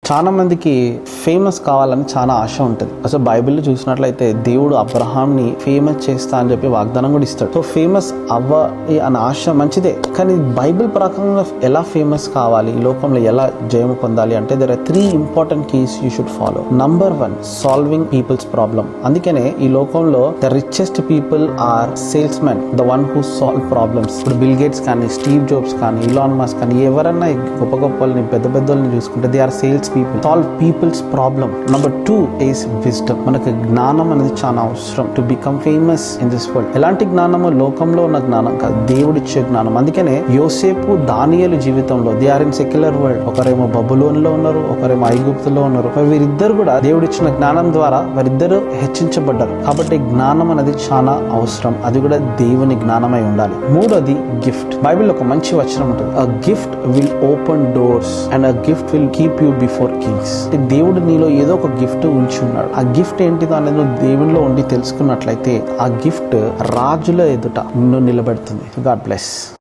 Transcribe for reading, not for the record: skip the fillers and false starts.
చాలా మందికి ఫేమస్ కావాలని చాలా ఆశ ఉంటుంది. అసలు బైబిల్లో చూసినట్లయితే దేవుడు అబ్రహాంని ఫేమస్ చేస్తా అని చెప్పి వాగ్దానం కూడా ఇస్తాడు. సో ఫేమస్ అవ్వాలి అనే ఆశ మంచిదే, కానీ బైబిల్ ప్రకారంగా ఎలా ఫేమస్ కావాలి, ఈ లోకంలో ఎలా జయం పొందాలి అంటే there are 3 important keys you should follow. Number 1, solving peoples problem. అందుకనే ఈ లోకంలో the richest people are sales men, the one who solve problems. ఇప్పుడు బిల్ గేట్స్ కానీ, స్టీవ్ జాబ్స్ కానీ, ఇలాన్ మస్క్ కానీ, ఎవరన్నా గొప్ప గొప్పల్ని పెద్ద పెద్దల్ని చూసుకుంటే they are sales people, solve peoples problem. Number 2 is wisdom. మనకు జ్ఞానం అనేది చాలా అవసరం to become famous in this world. ఎలాంటి జ్ఞానము? లోకంలో ఉన్న జ్ఞానం కాదు, దేవుడిచ్చే జ్ఞానం. అందుకనే యోసేపు, దానియేలు జీవితంలో they are in secular world. ఒకరేమో బబులోన్ లో ఉన్నారు, ఒకరేమో ఐగుప్తులో ఉన్నారు. వీరిద్దరు కూడా దేవుడిచ్చిన జ్ఞానం ద్వారా వారిద్దరు హెచ్చించబడ్డారు. కాబట్టి జ్ఞానం అనేది చాలా అవసరం, అది కూడా దేవుని జ్ఞానమై ఉండాలి. మూడోది గిఫ్ట్. బైబిల్లో ఒక మంచి వచనం ఉంటుంది, a gift will open doors and a gift will keep you before Kings. దేవుడు నీలో ఏదో ఒక గిఫ్ట్ ఉంచి ఉన్నాడు. ఆ గిఫ్ట్ ఏంటిదో అనేది నువ్వు దేవునిలో ఉండి తెలుసుకున్నట్లయితే ఆ గిఫ్ట్ రాజుల ఎదుట నిన్ను నిలబెడుతుంది. God bless.